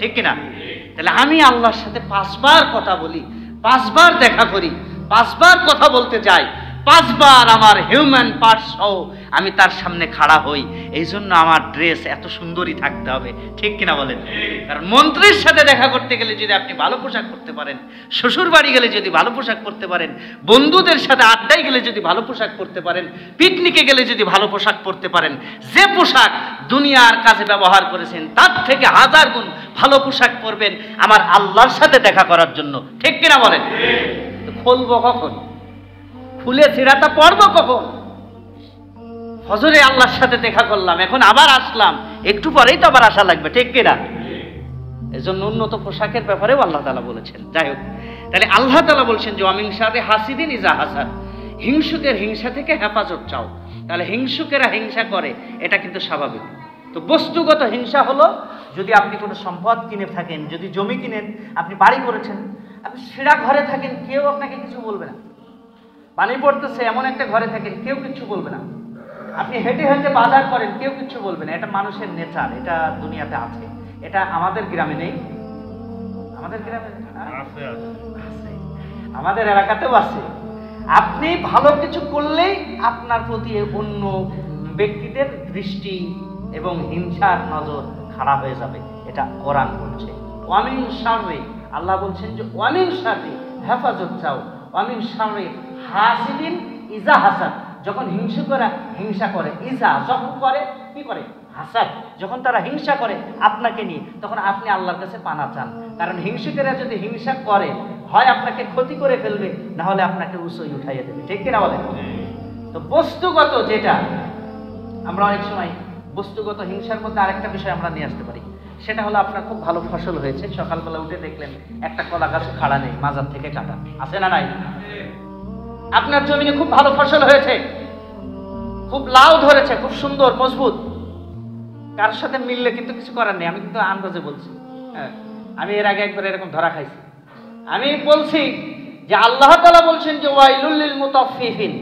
ঠিক কিনা? তাহলে আমি আল্লাহর সাথে 5 বার কথা বলি, 5 বার দেখা করি, 5 বার কথা বলতে যাই, 5 বার আমার হিউম্যান পার্টস সহ আমি তার সামনে খাড়া হই। এই জন্য আমার ড্রেস এত সুন্দরই থাকতে হবে, ঠিক কিনা বলেন? কারণ মন্ত্রীর সাথে দেখা করতে গেলে যদি আপনি ভালো পোশাক পরতে পারেন, শ্বশুর বাড়ি গেলে যদি ভালো পোশাক পরতে পারেন, বন্ধুদের সাথে আড্ডায় গেলে যদি ভালো পোশাক পরতে পারেন, পিকনিকে গেলে যদি ভালো পোশাক পরতে পারেন, যে পোশাক দুনিয়ার কাজে ব্যবহার করেছেন তার থেকে 1000 গুণ ভালো পোশাক পরবেন আমার আল্লাহর সাথে দেখা করার জন্য, ঠিক কিনা বলেন? তো খুলবো কখন? খুলে ছিঁড়াটা পড়বো কখন? ফজরে আল্লাহর সাথে দেখা করলাম, এখন আবার আসলাম, একটু পরেই তো আবার আসা লাগবে, ঠিক কিনা? এজন্য উন্নত পোশাকের ব্যাপারেও আল্লাহ তাআলা বলেছেন। যাই হোক, তাহলে আল্লাহ তাআলা বলছেন যে ওয়ামিন শাররি হাসিদিন ইজা হাসাদ, হিংসুকের হিংসা থেকে হেফাজত চাও। তাহলে হিংসুকেরা হিংসা করে, এটা কিন্তু স্বাভাবিক। তো বস্তুগত হিংসা হলো, যদি আপনি কোনো সম্পদ কিনে থাকেন, যদি জমি কিনেন, আপনি বাড়ি করেছেন, আপনি সেরা ঘরে থাকেন, কেউ আপনাকে কিছু বলবে না। পানি পড়তেছে এমন একটা ঘরে থাকেন, কেউ কিছু বলবে না। আপনি হেঁটে হেঁটে বাজার করেন, কেউ কিছু বলবে না। এটা মানুষের নেচার, এটা দুনিয়াতে আছে। এটা আমাদের গ্রামে নেই, আমাদের গ্রামে আছে, আমাদের এলাকাতেও আছে। আপনি ভালো কিছু করলেই আপনার প্রতি অন্য ব্যক্তিদের দৃষ্টি এবং হিংসার নজর খারাপ হয়ে যাবে। এটা কোরআন বলছে। ওয়ামিন শাররি, আল্লাহ বলছেন যে ওয়ামিন শাররি হেফাজত চাও, ওয়ামিন শাররি হাসিদিন ইজা হাসাদ, যখন হিংসুকেরা হিংসা করে, ইজা যখন করে, কি করে? হাসাদ, যখন তারা হিংসা করে আপনাকে নিয়ে, তখন আপনি আল্লাহর কাছে পানা চান। কারণ হিংসুকেরা যদি হিংসা করে, হয় আপনাকে ক্ষতি করে ফেলবে, না হলে আপনাকে উঁচুই উঠাইয়ে দেবে, ঠিক কিনা বলেন? তো বস্তুগত যেটা, আমরা অনেক সময় বস্তুগত হিংসার মধ্যে আরেকটা বিষয় আমরা নিয়ে আসতে পারি। সেটা হলো আপনার খুব ভালো ফসল হয়েছে, সকালবেলা উঠে দেখলেন একটা কলা গাছ খাড়া নেই, মাজার থেকে কাটা, আছে না নাই? আপনার জমিনে খুব ভালো ফসল হয়েছে, খুব লাউ ধরেছে, খুব সুন্দর মজবুত, কারোর সাথে মিললে কিন্তু কিছু করার নেই। আমি কিন্তু আন্দাজে বলছি, হ্যাঁ, আমি এর আগে একবার এরকম ধরা খাইছি। আমি বলছি যে আল্লাহ তাআলা বলছেন যে ওয়াইলুল লিল মুতাফফিফিন,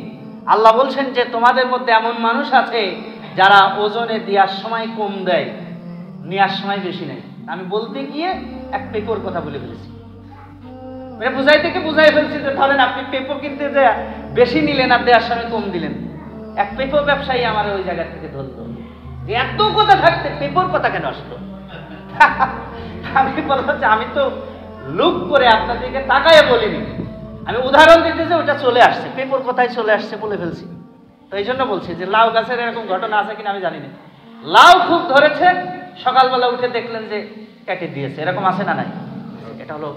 আল্লাহ বলছেন যে তোমাদের মধ্যে এমন মানুষ আছে যারা ওজনে দেওয়ার সময় কম দেয়, নেওয়ার সময় বেশি নেয়। আমি বলতে গিয়ে এক পেপোর কথা বলে ফেলেছি, বুঝাই ফেলছি যে ধরেন আপনি পেপো কিনতে যে বেশি নিলেন আর দেওয়ার সময় কম দিলেন। এক পেপো ব্যবসায়ী আমার ওই জায়গা থেকে ধরলো যে এত কথা থাকতে পেপোর কথা কেন আসলো? আমি বললাম যে আমি তো লুক করে আপনাদেরকে তাকায় বলিনি, আমি উদাহরণ দিতে যে ওটা চলে আসছে, পেপোর কথাই চলে আসছে বলে ফেলছি। তো এই জন্য বলছি যে লাউ গাছের এরকম ঘটনা আছে কিনা আমি জানি না। লাউ খুব ধরেছে, সকালবেলা উঠে দেখলেন যে কেটে দিয়েছে, এরকম আছে না নাই? এটা হলো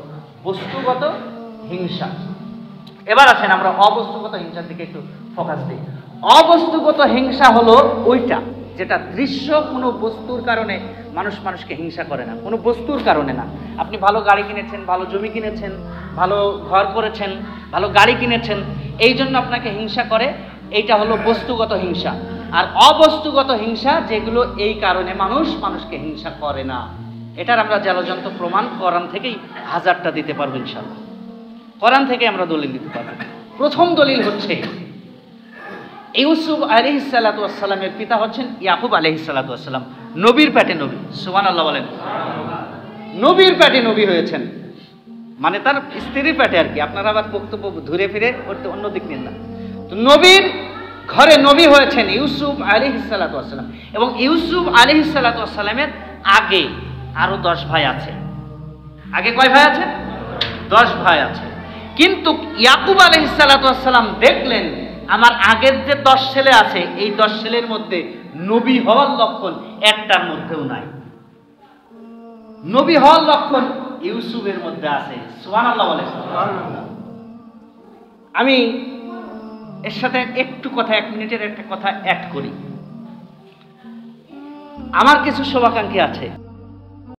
বস্তুগত হিংসা। এবার আসেন আমরা অবস্তুগত হিংসার দিকে একটু ফোকাস দিই। অবস্তুগত হিংসা হলো ওইটা যেটা দৃশ্য, কোনো বস্তুর কারণে মানুষ মানুষকে হিংসা করে না, কোনো বস্তুর কারণে না। আপনি ভালো গাড়ি কিনেছেন, ভালো জমি কিনেছেন, ভালো ঘর করেছেন, ভালো গাড়ি কিনেছেন, এই জন্য আপনাকে হিংসা করে, এইটা হলো বস্তুগত হিংসা। আর অবস্তুগত হিংসা যেগুলো এই কারণে মানুষ মানুষকে হিংসা করে না, এটার আমরা জ্বালযন্ত্র প্রমাণ কোরআন থেকেই 1000টা দিতে পারবো ইনশাআল্লাহ। কোরআন থেকে আমরা দলিল দিতে পারবো। প্রথম দলিল হচ্ছে ইউসুফ আলাইহিস সালাতু ওয়াস সালামের পিতা হচ্ছেন ইয়াকুব আলাইহিস সালাতু ওয়াস সালাম, নবীর পেটে নবী। সুবহানাল্লাহ বলেন। নবীর পেটে নবী হয়েছেন, মানে তার স্ত্রীর পেটে আর কি। আপনারা আবার বক্তব্য ঘুরে ফিরে করতে অন্য দিক নিন না। তো নবীর ঘরে নবী হয়েছেন ইউসুফ আলাইহিস সালাতু ওয়াস সালাম। এবং ইউসুফ আলাইহিস সালাতু ওয়াস সালামের আগে আরো 10 ভাই আছে। আগে কয় ভাই আছে? 10 ভাই আছে। কিন্তু ইয়াকুব আলাইহিস সালাতু ওয়াস সালাম দেখলেন আমার আগের যে 10 ছেলে আছে, এই 10 ছেলের মধ্যে নবী হওয়ার লক্ষণ একটার মধ্যেও নাই। নবী হওয়ার লক্ষণ ইউসুফের মধ্যে আছে। সুবহানাল্লাহ বলেন। আমি এর সাথে একটু কথা, 1 মিনিটের একটা কথা অ্যাড করি। আমার কিছু শুভাকাঙ্ক্ষী আছে।